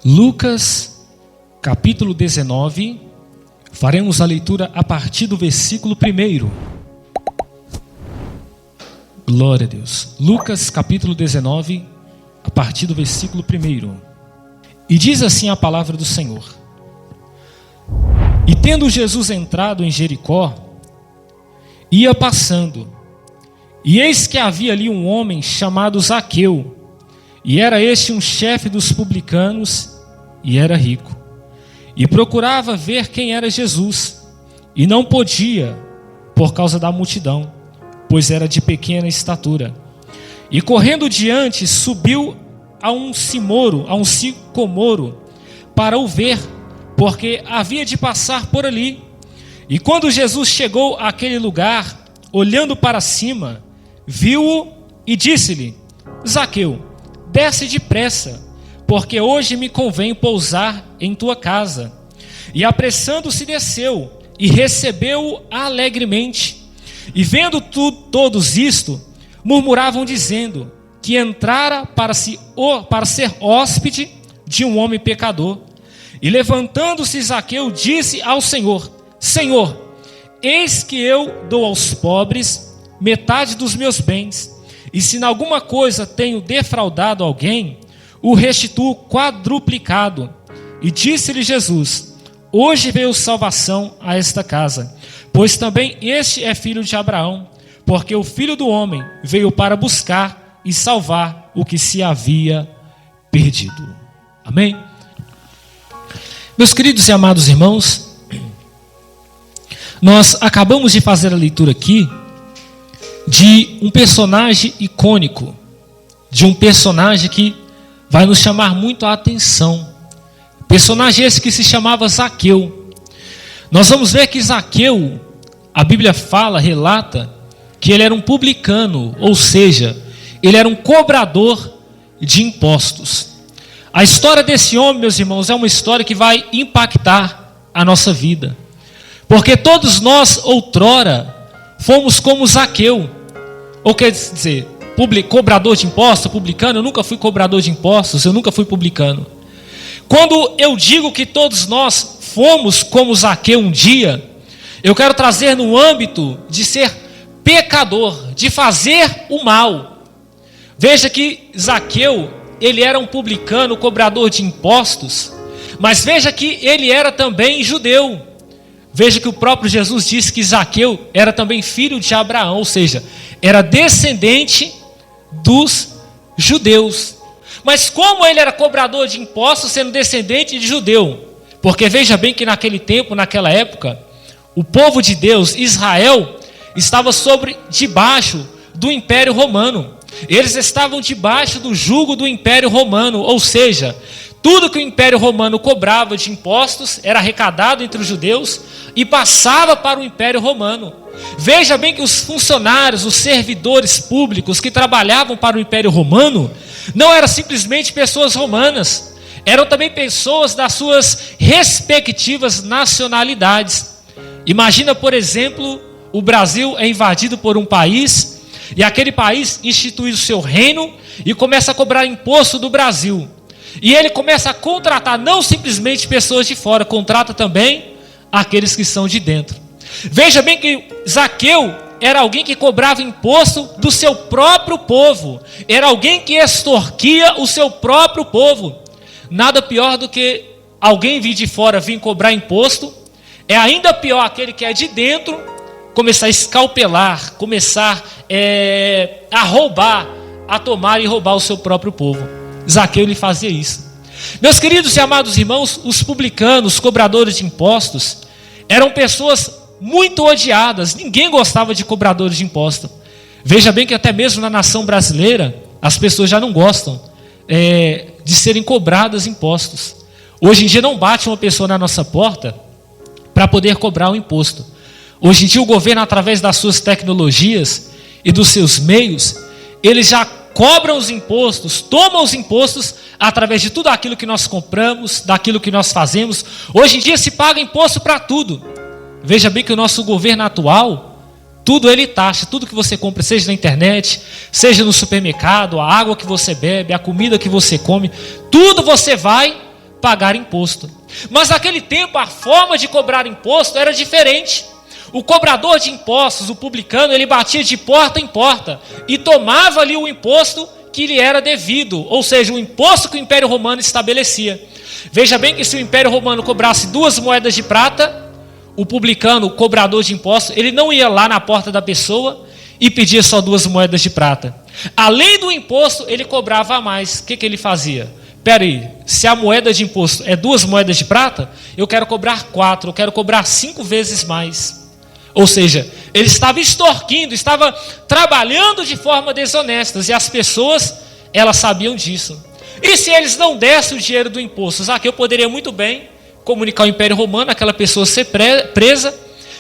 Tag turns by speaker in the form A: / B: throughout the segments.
A: Lucas, capítulo 19, faremos a leitura a partir do versículo 1. Glória a Deus. Lucas, capítulo 19, a partir do versículo 1. E diz assim a palavra do Senhor: E tendo Jesus entrado em Jericó, ia passando, e eis que havia ali um homem chamado Zaqueu, e era este um chefe dos publicanos, e era rico, e procurava ver quem era Jesus, e não podia, por causa da multidão, pois era de pequena estatura. E correndo diante, subiu a um sicomoro, para o ver, porque havia de passar por ali. E quando Jesus chegou àquele lugar, olhando para cima, viu-o e disse-lhe: Zaqueu, desce depressa, porque hoje me convém pousar em tua casa. E apressando-se desceu, e recebeu-o alegremente. E vendo todos isto, murmuravam dizendo que entrara para ser hóspede de um homem pecador. E levantando-se Zaqueu, disse ao Senhor: Senhor, eis que eu dou aos pobres metade dos meus bens, e se em alguma coisa tenho defraudado alguém, o restituo quadruplicado. E disse-lhe Jesus: Hoje veio salvação a esta casa, pois também este é filho de Abraão, porque o Filho do Homem veio para buscar e salvar o que se havia perdido. Amém? Meus queridos e amados irmãos, nós acabamos de fazer a leitura aqui de um personagem icônico, de um personagem que vai nos chamar muito a atenção. Personagem esse que se chamava Zaqueu. Nós vamos ver que Zaqueu, a Bíblia relata que ele era um publicano, ou seja, ele era um cobrador de impostos. A história desse homem, meus irmãos, é uma história que vai impactar a nossa vida. Porque todos nós, outrora, fomos como Zaqueu. Ou quer dizer, cobrador de impostos, publicano. Eu nunca fui cobrador de impostos, eu nunca fui publicano. Quando eu digo que todos nós fomos como Zaqueu um dia, eu quero trazer no âmbito de ser pecador, de fazer o mal. Veja que Zaqueu, ele era um publicano, cobrador de impostos, mas veja que ele era também judeu. Veja que o próprio Jesus disse que Zaqueu era também filho de Abraão, ou seja, era descendente dos judeus. Mas como ele era cobrador de impostos, sendo descendente de judeu? Porque veja bem que naquele tempo, naquela época, o povo de Deus, Israel, estava debaixo do Império Romano. Eles estavam debaixo do jugo do Império Romano, ou seja, tudo que o Império Romano cobrava de impostos era arrecadado entre os judeus e passava para o Império Romano. Veja bem que os funcionários, os servidores públicos que trabalhavam para o Império Romano não eram simplesmente pessoas romanas, eram também pessoas das suas respectivas nacionalidades. Imagina, por exemplo, o Brasil é invadido por um país e aquele país institui o seu reino e começa a cobrar imposto do Brasil. E ele começa a contratar não simplesmente pessoas de fora, contrata também aqueles que são de dentro. Veja bem que Zaqueu era alguém que cobrava imposto do seu próprio povo. Era alguém que extorquia o seu próprio povo. Nada pior do que alguém vir de fora vir cobrar imposto. É ainda pior aquele que é de dentro começar a escalpelar, começar a roubar, a tomar e roubar o seu próprio povo. Zaqueu lhe fazia isso. Meus queridos e amados irmãos, os publicanos, os cobradores de impostos, eram pessoas muito odiadas. Ninguém gostava de cobradores de impostos. Veja bem que até mesmo na nação brasileira, as pessoas já não gostam de serem cobradas impostos. Hoje em dia não bate uma pessoa na nossa porta para poder cobrar o imposto. Hoje em dia o governo, através das suas tecnologias e dos seus meios, eles já cobram os impostos, tomam os impostos através de tudo aquilo que nós compramos, daquilo que nós fazemos. Hoje em dia se paga imposto para tudo. Veja bem que o nosso governo atual, tudo ele taxa, tudo que você compra, seja na internet, seja no supermercado, a água que você bebe, a comida que você come, tudo você vai pagar imposto. Mas naquele tempo a forma de cobrar imposto era diferente. O cobrador de impostos, o publicano, ele batia de porta em porta e tomava ali o imposto que lhe era devido, ou seja, o imposto que o Império Romano estabelecia. Veja bem que se o Império Romano cobrasse 2 moedas de prata, o publicano, o cobrador de impostos, ele não ia lá na porta da pessoa e pedia só 2 moedas de prata. Além do imposto, ele cobrava a mais. O que ele fazia? Espera aí, se a moeda de imposto é 2 moedas de prata, eu quero cobrar 4, eu quero cobrar 5 vezes mais. Ou seja, ele estava extorquindo, estava trabalhando de forma desonesta, e as pessoas, elas sabiam disso. E se eles não dessem o dinheiro do imposto, Zaqueu poderia muito bem comunicar ao Império Romano, aquela pessoa ser presa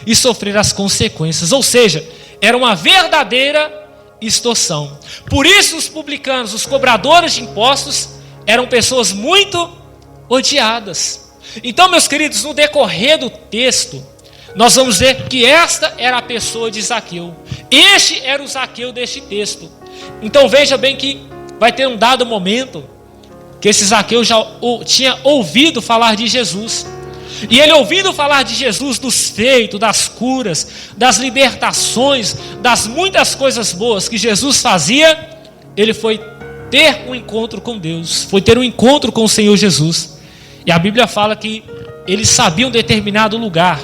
A: e sofrer as consequências. Ou seja, era uma verdadeira extorsão. Por isso os publicanos, os cobradores de impostos, eram pessoas muito odiadas. Então, meus queridos, no decorrer do texto, nós vamos ver que esta era a pessoa de Zaqueu. Este era o Zaqueu deste texto. Então veja bem que vai ter um dado momento que esse Zaqueu já tinha ouvido falar de Jesus. E ele ouvindo falar de Jesus, dos feitos, das curas, das libertações, das muitas coisas boas que Jesus fazia, ele foi ter um encontro com Deus, foi ter um encontro com o Senhor Jesus. E a Bíblia fala que eles sabiam determinado lugar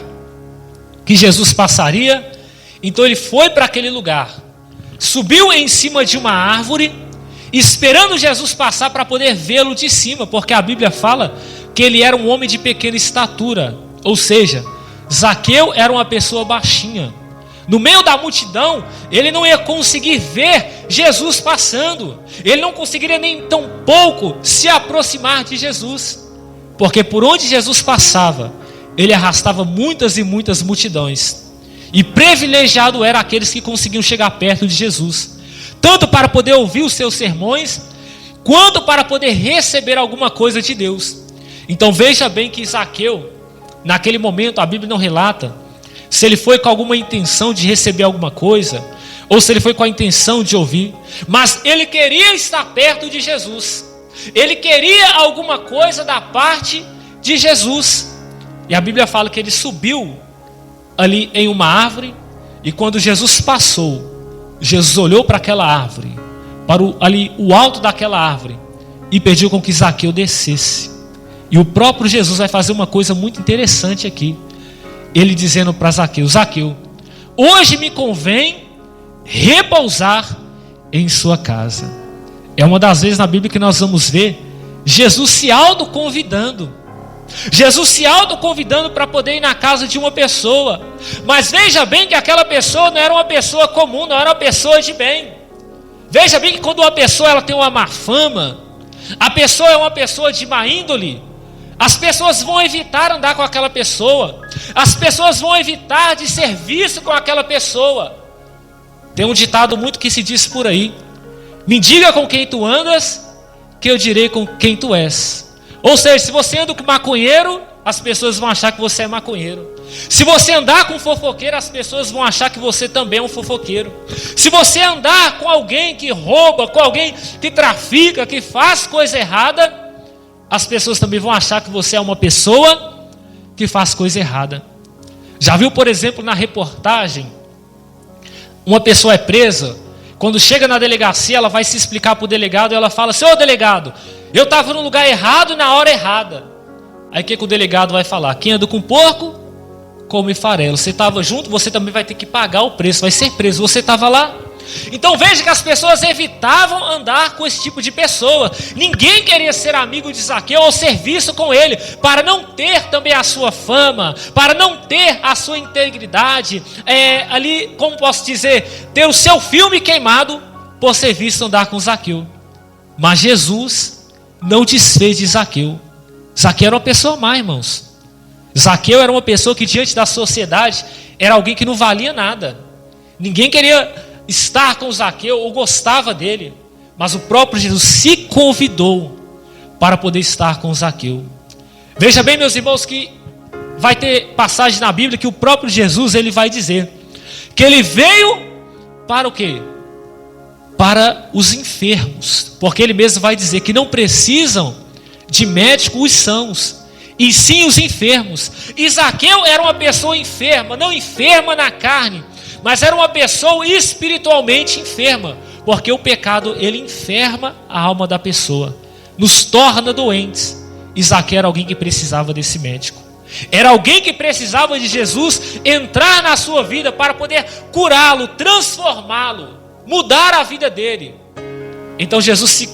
A: que Jesus passaria, então ele foi para aquele lugar, subiu em cima de uma árvore, esperando Jesus passar para poder vê-lo de cima, porque a Bíblia fala que ele era um homem de pequena estatura, ou seja, Zaqueu era uma pessoa baixinha. No meio da multidão, ele não ia conseguir ver Jesus passando, ele não conseguiria nem tão pouco se aproximar de Jesus, porque por onde Jesus passava, ele arrastava muitas e muitas multidões, e privilegiado eram aqueles que conseguiam chegar perto de Jesus, tanto para poder ouvir os seus sermões, quanto para poder receber alguma coisa de Deus. Então veja bem que Zaqueu, naquele momento, a Bíblia não relata se ele foi com alguma intenção de receber alguma coisa, ou se ele foi com a intenção de ouvir, mas ele queria estar perto de Jesus, ele queria alguma coisa da parte de Jesus. E a Bíblia fala que ele subiu ali em uma árvore, e quando Jesus passou, Jesus olhou para aquela árvore, para o alto daquela árvore, e pediu com que Zaqueu descesse. E o próprio Jesus vai fazer uma coisa muito interessante aqui, ele dizendo para Zaqueu: Zaqueu, hoje me convém repousar em sua casa. É uma das vezes na Bíblia que nós vamos ver Jesus se autoconvidando. Jesus se autoconvidando para poder ir na casa de uma pessoa. Mas veja bem que aquela pessoa não era uma pessoa comum, não era uma pessoa de bem. Veja bem que quando uma pessoa ela tem uma má fama, a pessoa é uma pessoa de má índole, as pessoas vão evitar andar com aquela pessoa, as pessoas vão evitar de ser visto com aquela pessoa. Tem um ditado muito que se diz por aí: me diga com quem tu andas, que eu direi com quem tu és. Ou seja, se você anda com maconheiro, as pessoas vão achar que você é maconheiro. Se você andar com fofoqueiro, as pessoas vão achar que você também é um fofoqueiro. Se você andar com alguém que rouba, com alguém que trafica, que faz coisa errada, as pessoas também vão achar que você é uma pessoa que faz coisa errada. Já viu, por exemplo, na reportagem, uma pessoa é presa, quando chega na delegacia, ela vai se explicar para o delegado, e ela fala: senhor delegado, eu estava no lugar errado e na hora errada. Aí o que o delegado vai falar? Quem anda com porco, come farelo. Você estava junto, você também vai ter que pagar o preço, vai ser preso. Você estava lá. Então veja que as pessoas evitavam andar com esse tipo de pessoa. Ninguém queria ser amigo de Zaqueu ou ser visto com ele, para não ter também a sua fama, para não ter a sua integridade, ali, como posso dizer, ter o seu filme queimado por ser visto andar com Zaqueu. Mas Jesus não desfez de Zaqueu. Zaqueu era uma pessoa má, irmãos. Zaqueu era uma pessoa que diante da sociedade era alguém que não valia nada. Ninguém queria estar com Zaqueu ou gostava dele, mas o próprio Jesus se convidou para poder estar com Zaqueu. Veja bem, meus irmãos, que vai ter passagem na Bíblia que o próprio Jesus ele vai dizer que ele veio para o quê? Para os enfermos, porque ele mesmo vai dizer que não precisam de médico os sãos, e sim os enfermos. E Zaqueu era uma pessoa enferma, não enferma na carne, mas era uma pessoa espiritualmente enferma, porque o pecado, ele enferma a alma da pessoa, nos torna doentes. E Zaqueu era alguém que precisava desse médico, era alguém que precisava de Jesus entrar na sua vida para poder curá-lo, transformá-lo, mudar a vida dele. Então Jesus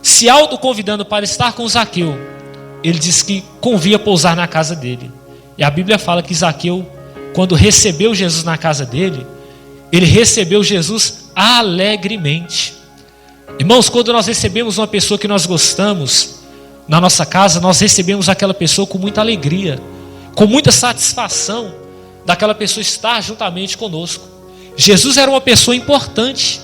A: se autoconvidando para estar com Zaqueu, ele disse que convinha pousar na casa dele. E a Bíblia fala que Zaqueu, quando recebeu Jesus na casa dele, ele recebeu Jesus alegremente. Irmãos, quando nós recebemos uma pessoa que nós gostamos na nossa casa, nós recebemos aquela pessoa com muita alegria, com muita satisfação daquela pessoa estar juntamente conosco. Jesus era uma pessoa importante.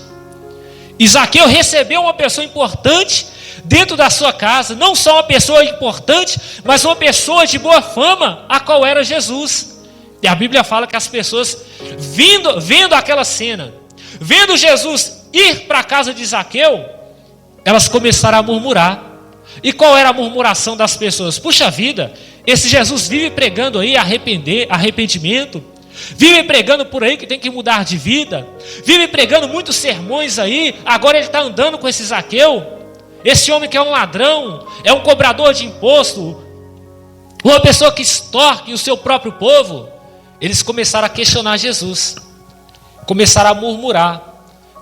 A: E Zaqueu recebeu uma pessoa importante dentro da sua casa, não só uma pessoa importante, mas uma pessoa de boa fama, a qual era Jesus. E a Bíblia fala que as pessoas, vendo aquela cena, vendo Jesus ir para a casa de Zaqueu, elas começaram a murmurar. E qual era a murmuração das pessoas? Puxa vida, esse Jesus vive pregando aí arrependimento, vive pregando por aí que tem que mudar de vida, vive pregando muitos sermões aí, agora ele está andando com esse Zaqueu, esse homem que é um ladrão, é um cobrador de imposto, uma pessoa que extorque o seu próprio povo. Eles começaram a questionar Jesus, começaram a murmurar,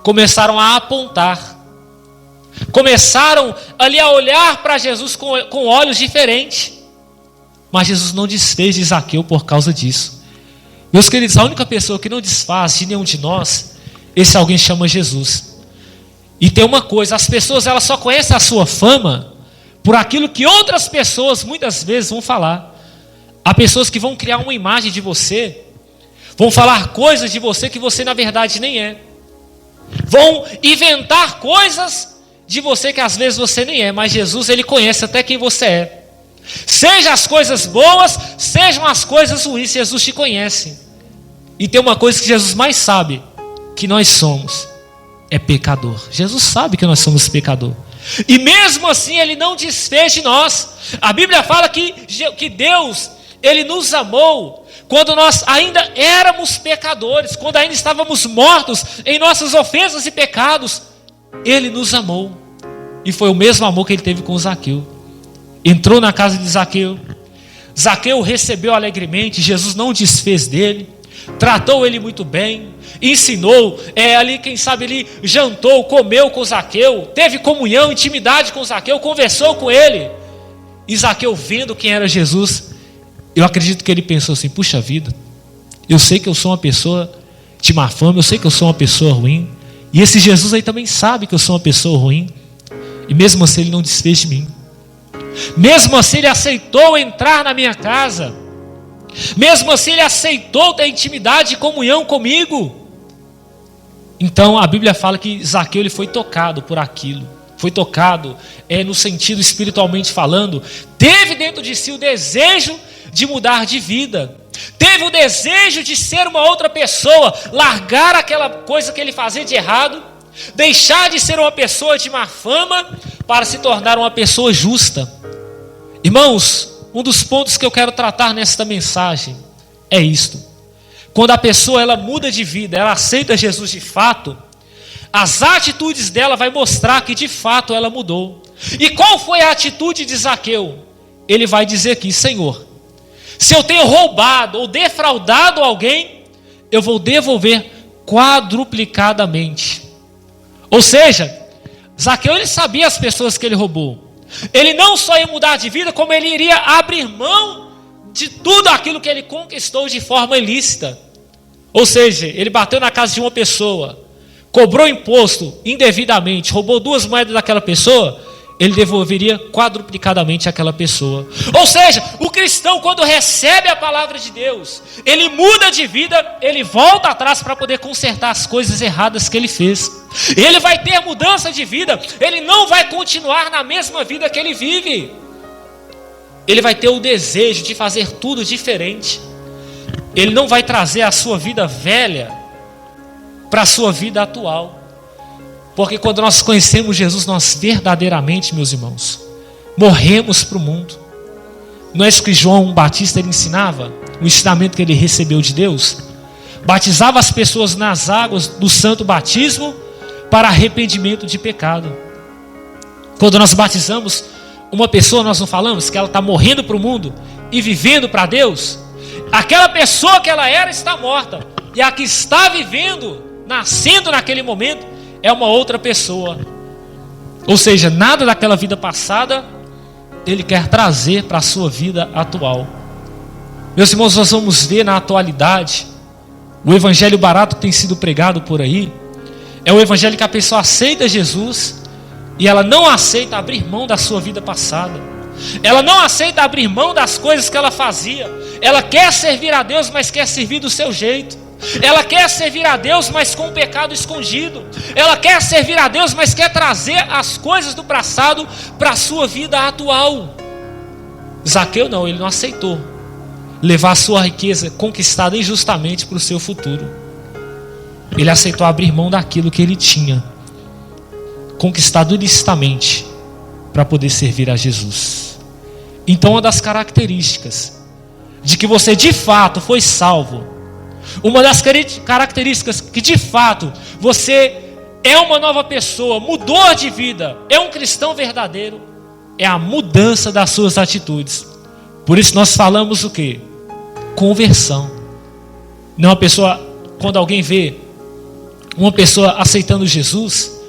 A: começaram a apontar, começaram ali a olhar para Jesus com olhos diferentes. Mas Jesus não desfez de Zaqueu por causa disso. Meus queridos, a única pessoa que não desfaz de nenhum de nós, esse alguém chama Jesus. E tem uma coisa, as pessoas elas só conhecem a sua fama por aquilo que outras pessoas muitas vezes vão falar. Há pessoas que vão criar uma imagem de você, vão falar coisas de você que você na verdade nem é, vão inventar coisas de você que às vezes você nem é, mas Jesus, ele conhece até quem você é. Seja as coisas boas, sejam as coisas ruins, Jesus te conhece. E tem uma coisa que Jesus mais sabe, que nós somos, é pecador. Jesus sabe que nós somos pecador. E mesmo assim ele não desfez de nós. A Bíblia fala que Deus, ele nos amou quando nós ainda éramos pecadores, quando ainda estávamos mortos em nossas ofensas e pecados. Ele nos amou. E foi o mesmo amor que ele teve com Zaqueu. Entrou na casa de Zaqueu. Zaqueu recebeu alegremente. Jesus não desfez dele, tratou ele muito bem, ensinou, ali quem sabe ele jantou, comeu com Zaqueu, teve comunhão, intimidade com Zaqueu, conversou com ele. E Zaqueu, vendo quem era Jesus, eu acredito que ele pensou assim: puxa vida, eu sei que eu sou uma pessoa de má fama, eu sei que eu sou uma pessoa ruim, e esse Jesus aí também sabe que eu sou uma pessoa ruim, e mesmo assim ele não desfez de mim. Mesmo assim ele aceitou entrar na minha casa, mesmo assim ele aceitou ter intimidade e comunhão comigo. Então a Bíblia fala que Zaqueu ele foi tocado por aquilo, foi tocado no sentido espiritualmente falando, teve dentro de si o desejo de mudar de vida, teve o desejo de ser uma outra pessoa, largar aquela coisa que ele fazia de errado, deixar de ser uma pessoa de má fama para se tornar uma pessoa justa. Irmãos, um dos pontos que eu quero tratar nesta mensagem é isto: quando a pessoa ela muda de vida, ela aceita Jesus de fato, as atitudes dela vai mostrar que de fato ela mudou. E qual foi a atitude de Zaqueu? Ele vai dizer aqui: Senhor, se eu tenho roubado ou defraudado alguém, eu vou devolver quadruplicadamente. Ou seja, Zaqueu ele sabia as pessoas que ele roubou. Ele não só ia mudar de vida, como ele iria abrir mão de tudo aquilo que ele conquistou de forma ilícita. Ou seja, ele bateu na casa de uma pessoa, cobrou imposto indevidamente, roubou 2 moedas daquela pessoa, ele devolveria quadruplicadamente àquela pessoa. Ou seja, o cristão, quando recebe a palavra de Deus, ele muda de vida, ele volta atrás para poder consertar as coisas erradas que ele fez. Ele vai ter mudança de vida, ele não vai continuar na mesma vida que ele vive. Ele vai ter o desejo de fazer tudo diferente. Ele não vai trazer a sua vida velha para a sua vida atual. Porque quando nós conhecemos Jesus, nós verdadeiramente, meus irmãos, morremos para o mundo. Não é isso que João Batista ele ensinava? O ensinamento que ele recebeu de Deus? Batizava as pessoas nas águas do santo batismo para arrependimento de pecado. Quando nós batizamos uma pessoa, nós não falamos que ela está morrendo para o mundo e vivendo para Deus? Aquela pessoa que ela era está morta, e a que está vivendo, nascendo naquele momento, é uma outra pessoa. Ou seja, nada daquela vida passada ele quer trazer para a sua vida atual. Meus irmãos, nós vamos ver na atualidade o evangelho barato que tem sido pregado por aí. É o evangelho que a pessoa aceita Jesus e ela não aceita abrir mão da sua vida passada. Ela não aceita abrir mão das coisas que ela fazia. Ela quer servir a Deus, mas quer servir do seu jeito. Ela quer servir a Deus, mas com o pecado escondido. Ela quer servir a Deus, mas quer trazer as coisas do passado para a sua vida atual. Zaqueu não, ele não aceitou levar a sua riqueza conquistada injustamente para o seu futuro. Ele aceitou abrir mão daquilo que ele tinha conquistado ilicitamente para poder servir a Jesus. Então, uma das características de que você de fato foi salvo, uma das características que de fato você é uma nova pessoa, mudou de vida, é um cristão verdadeiro, é a mudança das suas atitudes. Por isso nós falamos o quê? Conversão. Não, a pessoa, quando alguém vê uma pessoa aceitando Jesus,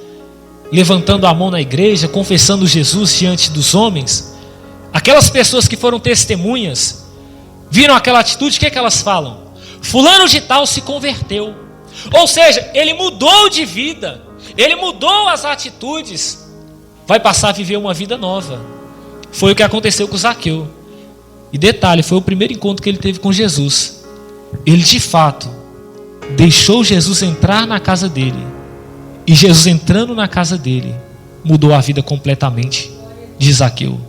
A: levantando a mão na igreja, confessando Jesus diante dos homens, aquelas pessoas que foram testemunhas, viram aquela atitude, o que é que elas falam? Fulano de tal se converteu. Ou seja, ele mudou de vida, ele mudou as atitudes, vai passar a viver uma vida nova. Foi o que aconteceu com Zaqueu. E detalhe, foi o primeiro encontro que ele teve com Jesus. Ele de fato deixou Jesus entrar na casa dele. E Jesus entrando na casa dele, mudou a vida completamente de Zaqueu.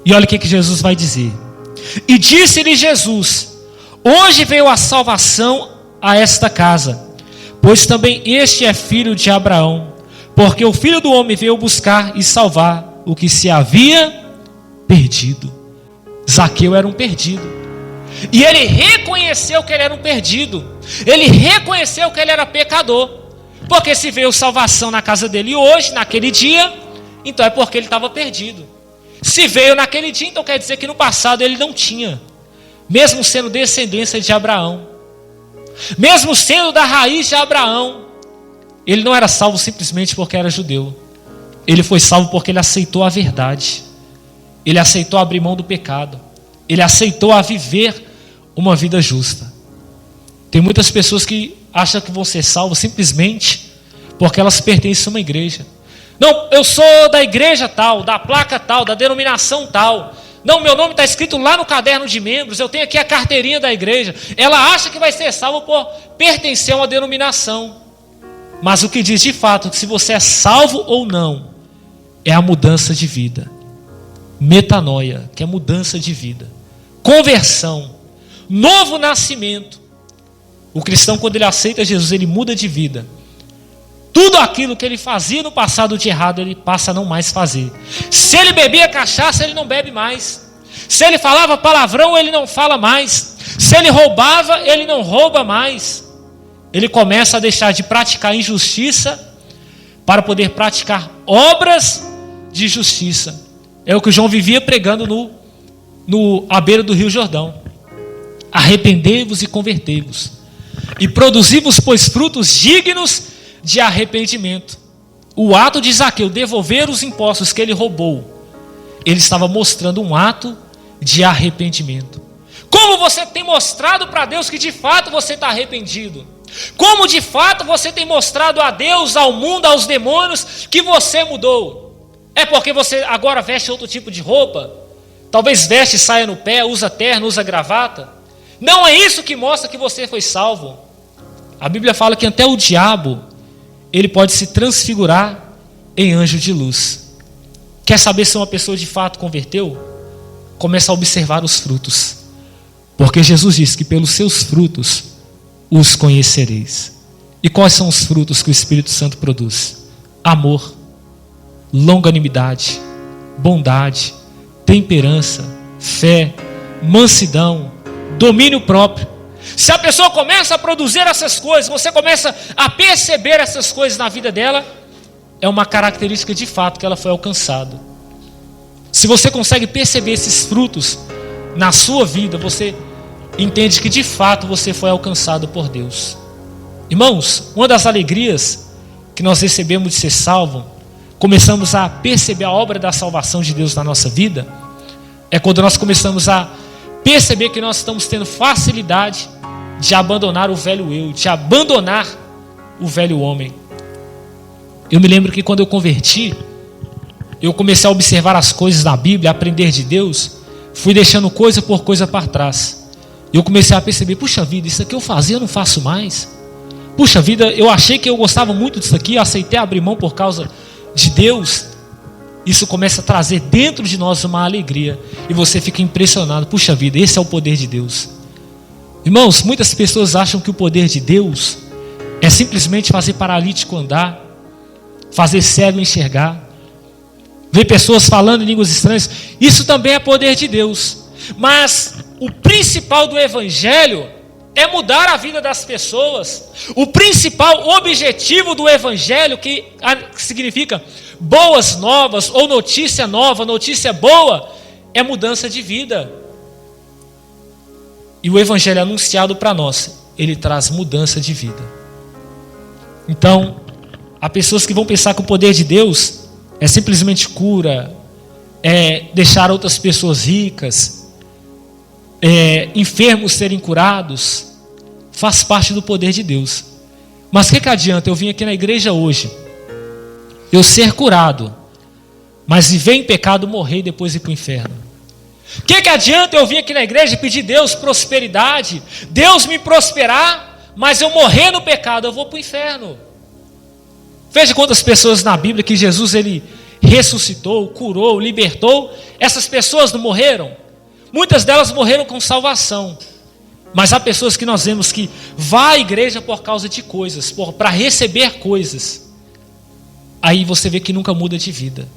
A: E olha o que Jesus vai dizer. E disse-lhe Jesus: hoje veio a salvação a esta casa, pois também este é filho de Abraão, porque o Filho do Homem veio buscar e salvar o que se havia perdido. Zaqueu era um perdido, e ele reconheceu que ele era um perdido, ele reconheceu que ele era pecador, porque se veio salvação na casa dele hoje, naquele dia, então é porque ele estava perdido. Se veio naquele dia, então quer dizer que no passado ele não tinha, mesmo sendo descendência de Abraão, mesmo sendo da raiz de Abraão, ele não era salvo simplesmente porque era judeu. Ele foi salvo porque ele aceitou a verdade, ele aceitou abrir mão do pecado, ele aceitou a viver uma vida justa. Tem muitas pessoas que acham que vão ser salvos simplesmente porque elas pertencem a uma igreja. Não, eu sou da igreja tal, da placa tal, da denominação tal. Não, meu nome está escrito lá no caderno de membros, eu tenho aqui a carteirinha da igreja. Ela acha que vai ser salvo por pertencer a uma denominação. Mas o que diz de fato que se você é salvo ou não é a mudança de vida. Metanoia, que é mudança de vida. Conversão, novo nascimento. O cristão, quando ele aceita Jesus, ele muda de vida. Tudo aquilo que ele fazia no passado de errado, ele passa a não mais fazer. Se ele bebia cachaça, ele não bebe mais. Se ele falava palavrão, ele não fala mais. Se ele roubava, ele não rouba mais. Ele começa a deixar de praticar injustiça para poder praticar obras de justiça. É o que o João vivia pregando à beira do Rio Jordão. Arrependei-vos e convertei-vos, e produzi-vos, pois, frutos dignos de arrependimento. O ato de Zaqueu devolver os impostos que ele roubou, ele estava mostrando um ato de arrependimento. Como você tem mostrado para Deus que de fato você está arrependido? Como de fato você tem mostrado a Deus, ao mundo, aos demônios que você mudou? É porque você agora veste outro tipo de roupa? Talvez veste saia no pé, usa terno, usa gravata? Não é isso que mostra que você foi salvo. A Bíblia fala que até o diabo, ele pode se transfigurar em anjo de luz. Quer saber se uma pessoa de fato converteu? Começa a observar os frutos. Porque Jesus disse que pelos seus frutos os conhecereis. E quais são os frutos que o Espírito Santo produz? amor, longanimidade, bondade, temperança, fé, mansidão, domínio próprio. Se a pessoa começa a produzir essas coisas, você começa a perceber essas coisas na vida dela, é uma característica de fato que ela foi alcançada. Se você consegue perceber esses frutos na sua vida, você entende que de fato você foi alcançado por Deus. Irmãos, uma das alegrias que nós recebemos de ser salvo, começamos a perceber a obra da salvação de Deus na nossa vida, é quando nós começamos a perceber que nós estamos tendo facilidade de abandonar o velho eu, de abandonar o velho homem. Eu me lembro que quando eu converti, eu comecei a observar as coisas na Bíblia, a aprender de Deus, fui deixando coisa por coisa para trás. E eu comecei a perceber, puxa vida, isso aqui eu fazia, eu não faço mais. Puxa vida, eu achei que eu gostava muito disso aqui, eu aceitei abrir mão por causa de Deus. Isso começa a trazer dentro de nós uma alegria. E você fica impressionado, puxa vida, esse é o poder de Deus. Irmãos, muitas pessoas acham que o poder de Deus é simplesmente fazer paralítico andar, fazer cego enxergar, ver pessoas falando em línguas estranhas. Isso também é poder de Deus. Mas o principal do Evangelho é mudar a vida das pessoas. O principal objetivo do Evangelho, que significa boas novas, ou notícia nova, notícia boa, é mudança de vida. E o Evangelho anunciado para nós, ele traz mudança de vida. Então, há pessoas que vão pensar que o poder de Deus é simplesmente cura, é deixar outras pessoas ricas, enfermos serem curados. Faz parte do poder de Deus. Mas o que adianta eu vim aqui na igreja hoje, eu ser curado, mas viver em pecado, morrer e depois ir para o inferno? O que adianta eu vir aqui na igreja e pedir a Deus prosperidade, Deus me prosperar, mas eu morrer no pecado, eu vou para o inferno? Veja quantas pessoas na Bíblia que Jesus ele ressuscitou, curou, libertou. Essas pessoas não morreram? Muitas delas morreram com salvação. Mas há pessoas que nós vemos que vai à igreja por causa de coisas, para receber coisas. Aí você vê que nunca muda de vida.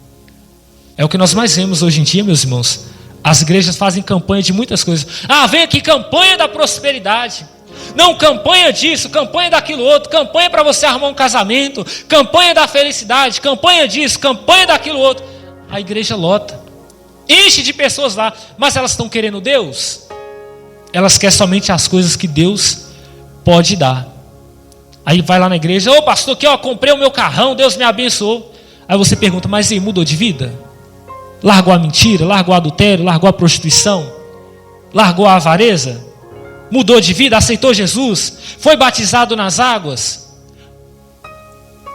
A: É o que nós mais vemos hoje em dia, meus irmãos. As igrejas fazem campanha de muitas coisas. Vem aqui, campanha da prosperidade. Não, campanha disso, campanha daquilo outro, campanha para você arrumar um casamento, campanha da felicidade, campanha disso, campanha daquilo outro. A igreja lota, enche de pessoas lá, mas elas estão querendo Deus? Elas querem somente as coisas que Deus pode dar. Aí vai lá na igreja, pastor, aqui comprei o meu carrão, Deus me abençoou. Aí você pergunta, mas aí mudou de vida? Largou a mentira, largou o adultério, largou a prostituição, largou a avareza? Mudou de vida, aceitou Jesus, foi batizado nas águas,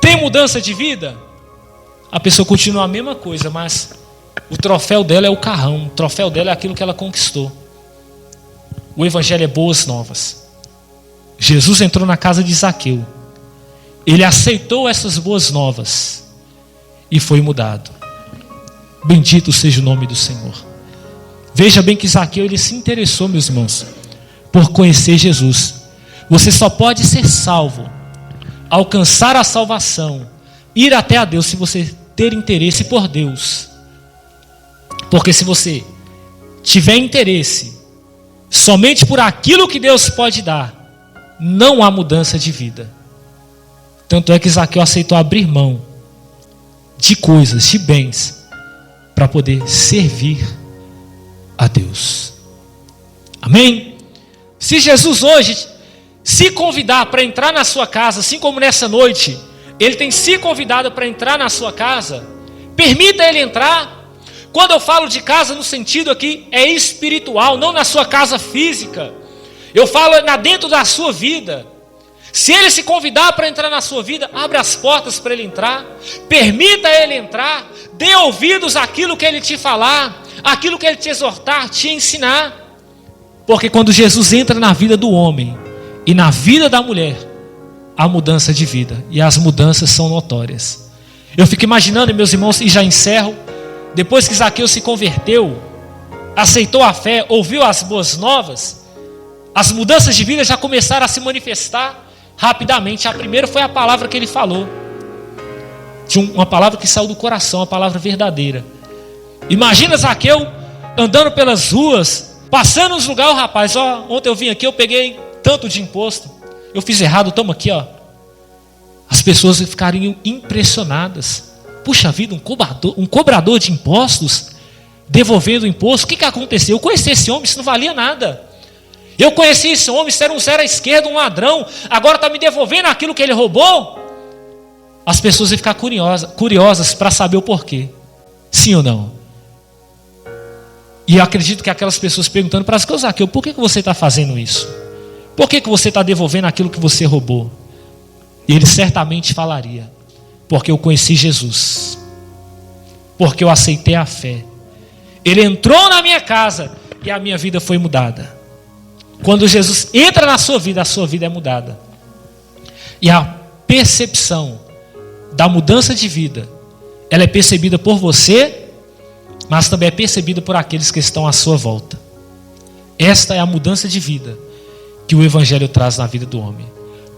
A: tem mudança de vida? A pessoa continua a mesma coisa, mas o troféu dela é o carrão, o troféu dela é aquilo que ela conquistou. O Evangelho é boas novas. Jesus entrou na casa de Zaqueu, ele aceitou essas boas novas e foi mudado. Bendito seja o nome do Senhor. Veja bem que Zaqueu ele se interessou, meus irmãos, por conhecer Jesus. Você só pode ser salvo, alcançar a salvação, ir até a Deus, se você ter interesse por Deus. Porque se você tiver interesse somente por aquilo que Deus pode dar, não há mudança de vida. Tanto é que Zaqueu aceitou abrir mão de coisas, de bens, para poder servir a Deus. Amém? Se Jesus hoje se convidar para entrar na sua casa, assim como nessa noite, Ele tem se convidado para entrar na sua casa, permita Ele entrar. Quando eu falo de casa no sentido aqui, é espiritual, não na sua casa física. Eu falo dentro da sua vida. Se Ele se convidar para entrar na sua vida, abre as portas para Ele entrar, permita Ele entrar, dê ouvidos àquilo que Ele te falar, àquilo que Ele te exortar, te ensinar. Porque quando Jesus entra na vida do homem e na vida da mulher, há mudança de vida, e as mudanças são notórias. Eu fico imaginando, meus irmãos, e já encerro, depois que Zaqueu se converteu, aceitou a fé, ouviu as boas novas, as mudanças de vida já começaram a se manifestar rapidamente. A primeira foi a palavra que ele falou. de uma palavra que saiu do coração, uma palavra verdadeira. Imagina Zaqueu andando pelas ruas, passando nos lugares, rapaz, ó, ontem eu vim aqui, eu peguei tanto de imposto, eu fiz errado, toma aqui, ó. As pessoas ficariam impressionadas. Puxa vida, um cobrador de impostos devolvendo o imposto. O que aconteceu? Eu conheci esse homem, isso não valia nada. Eu conheci esse homem, isso era um zero à esquerda, um ladrão. Agora está me devolvendo aquilo que ele roubou. As pessoas iam ficar curiosas para saber o porquê. Sim ou não? E eu acredito que aquelas pessoas perguntando para Zaqueu, por que você está fazendo isso? Por que você está devolvendo aquilo que você roubou? E ele certamente falaria, porque eu conheci Jesus, porque eu aceitei a fé. Ele entrou na minha casa e a minha vida foi mudada. Quando Jesus entra na sua vida, a sua vida é mudada. E a percepção da mudança de vida, ela é percebida por você, mas também é percebida por aqueles que estão à sua volta. Esta é a mudança de vida que o Evangelho traz na vida do homem.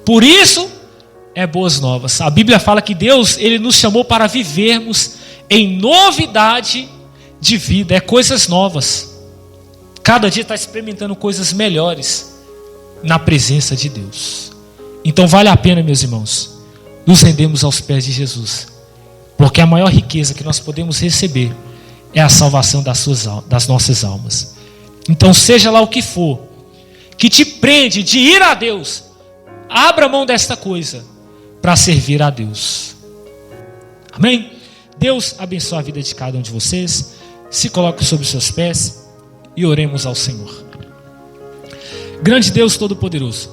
A: Por isso, é boas novas. A Bíblia fala que Deus, Ele nos chamou para vivermos em novidade de vida, é coisas novas. Cada dia está experimentando coisas melhores na presença de Deus. Então vale a pena, meus irmãos, nos rendermos aos pés de Jesus, porque a maior riqueza que nós podemos receber é a salvação das nossas almas. Então seja lá o que for que te prende de ir a Deus, abra mão desta coisa para servir a Deus. Amém? Deus abençoe a vida de cada um de vocês. Se coloque sobre os seus pés e oremos ao Senhor. Grande Deus Todo-Poderoso,